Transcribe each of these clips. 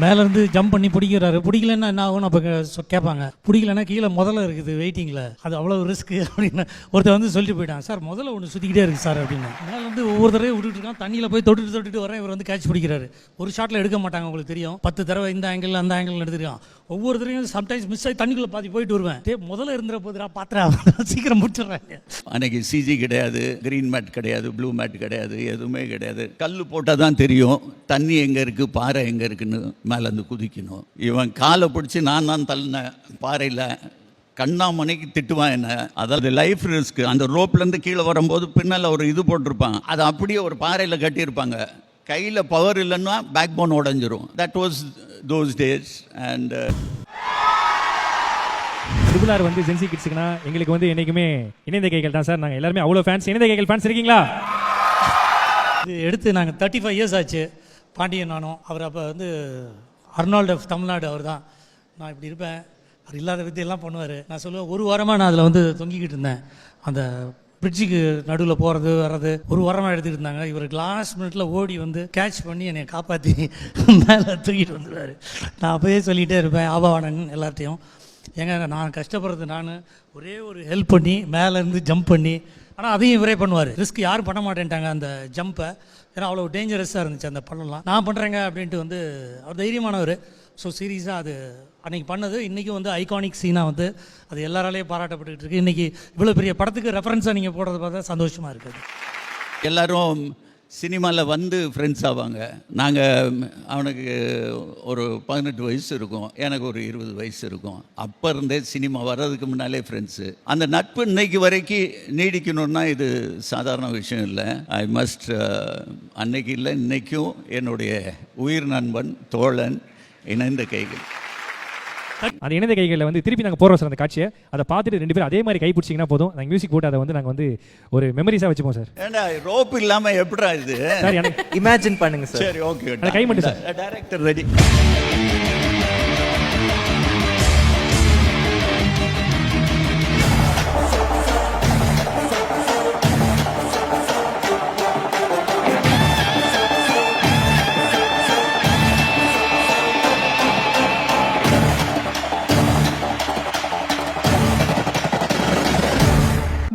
மேலேருந்து ஜம்ப் பண்ணி பிடிக்கிறாரு. பிடிக்கலன்னா என்ன ஆகும்னு அப்போ கேட்பாங்க. பிடிக்கலன்னா கீழே முதல்ல இருக்குது வெயிட்டிங்கில், அது அவ்வளோ ரிஸ்க்கு அப்படின்னு ஒருத்தர் வந்து சொல்லிட்டு போயிட்டான். சார் முதல்ல ஒன்று சுற்றிக்கிட்டே இருக்குது சார் அப்படின்னு. மேலேருந்து ஒவ்வொரு தடவையும் விட்டுட்டு இருக்கான். தண்ணியில் போய் தொட்டுட்டு வரேன். இவர் வந்து கேட்ச் பிடிக்கிறாரு. ஒரு ஷாட்டில் எடுக்க மாட்டாங்க, உங்களுக்கு தெரியும். 10 தடவை இந்த ஆங்கிள் அந்த ஆங்கிள் எடுத்துருக்கான். ஒவ்வொரு தடவையும் சம்டைம்ஸ் மிஸ் ஆகி தண்ணிக்குள்ளே பாதி போயிட்டு வருவேன். முதல்ல இருந்துற போதுரா பாத்திரா சீக்கிரம் முடிச்சிடுறாங்க. அன்னைக்கு சிஜி கிடையாது, கிரீன் மேட் கிடையாது, ப்ளூ மேட் கிடையாது, எதுவுமே கிடையாது. கல் போட்டால் தான் தெரியும் தண்ணி எங்கே இருக்குது, பாறை எங்கே இருக்குன்னு மேலேருந்து குதிக்கணும். இவன் காலை பிடிச்சி நான் தான் தள்ளினேன் பாறையில். கண்ணாமணிக்கு திட்டுவான் என்ன. அதாவது லைஃப் ரிஸ்க். அந்த ரோப்லேருந்து கீழே வரும்போது பின்னால் ஒரு இது போட்டிருப்பான், அதை அப்படியே ஒரு பாறையில் கட்டியிருப்பாங்க. கையில் பவர் இல்லைன்னா பேக் போன் உடஞ்சிரும். That was those days. And triple வந்து ஜென்சி கிட்ஸுக்குனா எங்களுக்கு வந்து என்றைக்குமே இணைந்த கைகள் தான் சார். நாங்கள் எல்லாருமே அவ்வளோ ஃபேன்ஸ். இணைந்த கைகள் ஃபேன்ஸ் இருக்கீங்களா? இது எடுத்து நாங்கள் 35 இயர்ஸ் ஆச்சு. பாண்டியன் நானும். அவர் அப்போ வந்து அர்னால்டு ஆஃப் தமிழ்நாடு அவர் தான். நான் இப்படி இருப்பேன், அவர் இல்லாத வித்தியெல்லாம் பண்ணுவார். நான் சொல்லுவேன், ஒரு வாரமாக நான் அதில் வந்து தொங்கிக்கிட்டு இருந்தேன். அந்த பிரிட்ஜுக்கு நடுவில் போகிறது வர்றது ஒரு வாரமாக எடுத்துக்கிட்டு இருந்தாங்க. இவர் லாஸ்ட் மினிட்ல ஓடி வந்து கேட்ச் பண்ணி என்னை காப்பாற்றி மேலே தூக்கிட்டு வந்துடுவார். நான் அப்போயே சொல்லிகிட்டே இருப்பேன் ஆபாவானன் எல்லாத்தையும், ஏங்க நான் கஷ்டப்படுறது நான் ஒரே ஒரு ஹெல்ப் பண்ணி மேலேருந்து ஜம்ப் பண்ணி. ஆனால் அதையும் இவரே பண்ணுவார். ரிஸ்க் யாரும் பண்ண மாட்டேன்ட்டாங்க அந்த ஜம்பை. ஏன்னா அவ்வளோ டேஞ்சரஸாக இருந்துச்சு அந்த பண்ணலாம். நான் பண்ணுறேங்க அப்படின்ட்டு வந்து அவர் தைரியமானவர். ஸோ சீரியஸாக அது அன்றைக்கி பண்ணது இன்றைக்கும் வந்து ஐகானிக் சீனாக வந்து அது எல்லாராலேயும் பாராட்டப்பட்டுக்கிட்டு இருக்குது. இன்றைக்கி இவ்வளோ பெரிய படத்துக்கு ரெஃபரன்ஸாக நீங்கள் போடுறத பார்த்தா சந்தோஷமாக இருக்குது. எல்லோரும் சினிமாவில் வந்து ஃப்ரெண்ட்ஸ் ஆவாங்க. நாங்கள் அவனுக்கு ஒரு 18 வயசு இருக்கும், எனக்கு ஒரு 20 வயசு இருக்கும். அப்போ இருந்தே சினிமா வர்றதுக்கு முன்னாலே ஃப்ரெண்ட்ஸு. அந்த நட்பு இன்னைக்கு வரைக்கும் நீடிக்கணும்னா இது சாதாரண விஷயம் இல்லை. ஐ மஸ்ட் அன்னைக்கு இல்லை இன்றைக்கும் என்னுடைய உயிர் நண்பன் தோழன் இணைந்த கைகள். அந்த இணைந்த கைகளில் வந்து திருப்பி நாங்கள் போடுறோம் சார் அந்த காட்சியை. அதை பார்த்துட்டு 2 பேரும் அதே மாதிரி கை பிடிச்சிங்கன்னா போதும். நாங்கள் மியூசிக் போட்டு அதை வந்து நாங்கள் வந்து ஒரு மெமரிஸாக வச்சுப்போம் சார். ஏன்னா ரோப் இல்லாமல் எப்படா இது சார் எனக்கு இமேஜின் பண்ணுங்க சார். சரி ஓகே, அந்த கை மட்டும் sir. Director ready.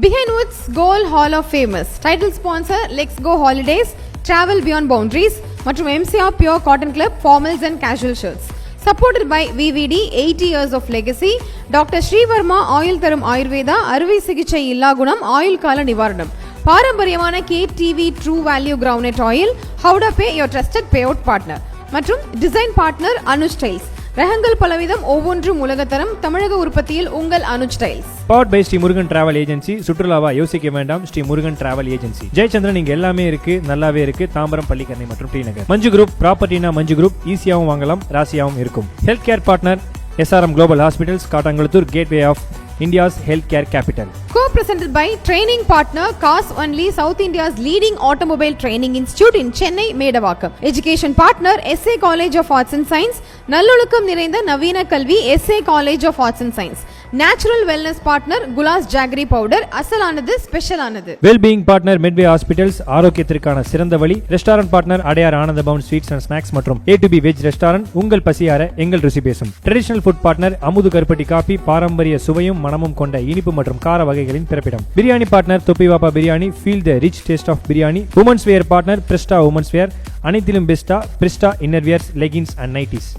Behind Woods Gold Hall of Famous title sponsor Let's Go Holidays, Travel Beyond Boundaries மற்றும் MCR Pure Cotton Club Formals and Casual Shirts. Supported by VVD 80 years of legacy, Dr. Srivarma Oil தரும் ஆயுர்வேதா, அறுவை சிகிச்சை இல்லா குணம், ஆயுள் கால நிவாரணம், பாரம்பரியமான KTV True Value Groundnut Oil, Howda Pay your trusted payout partner மற்றும் டிசைன் பார்ட்னர் அனுஜ் ஸ்டைல்ஸ். ரகங்கள் பலவிதம், ஒவ்வொன்றும் உலகத்தரம், தமிழக உற்பத்தியில் உங்கள் Anuj Styles. Powered by Shri Murugan travel agency. சுற்றுலாவா யோசிக்க வேண்டாம், ஸ்ரீ முருகன் டிராவல் ஏஜென்சி. ஜெயச்சந்திரன் இங்க எல்லாமே இருக்கு, நல்லாவே இருக்கு. தாம்பரம், பள்ளிக்கரணை மற்றும் டி நகர். மஞ்சு குரூப் ப்ராப்பர்ட்டினா மஞ்சு குரூப், ஈஸியாகவும் வாங்கலாம், ராசியாகவும் இருக்கும். Health care partner SRM global hospitals, Kattankulathur, gateway of India's healthcare capital. Co-presented by training partner Cars Only, South India's leading automobile training institute in Chennai, Medavakkam. Education partner SA College of Arts and Science, நல்லொழுக்கம் நிறைந்த நவீன கல்வி SA College of Arts and Science. Natural wellness partner Gulas Jaggery powder, அசலானது ஸ்பெஷலானது. Well-being partner Medway Hospitals, ஆரோக்கியத்திற்கான சிறந்த வழி. Restaurant partner Adyar Ananda Pawan sweets and snacks மற்றும் A2B veg restaurant, உங்கள் பசியார எங்கள் ருசி பேசும். ட்ரெடிஷனல் ஃபுட் பார்ட்னர் அமுது கருப்பட்டி காபி, பாரம்பரிய சுவையும் மனமும் கொண்ட இனிப்பு மற்றும் கார வகைகளின் பிறப்பிடம். Biryani partner Thoppi Vappa biryani, feel the rich taste of biryani. Women's wear partner Brista women's wear, அனைத்திலும் பெஸ்டா Brista innerwears, leggings and nighties.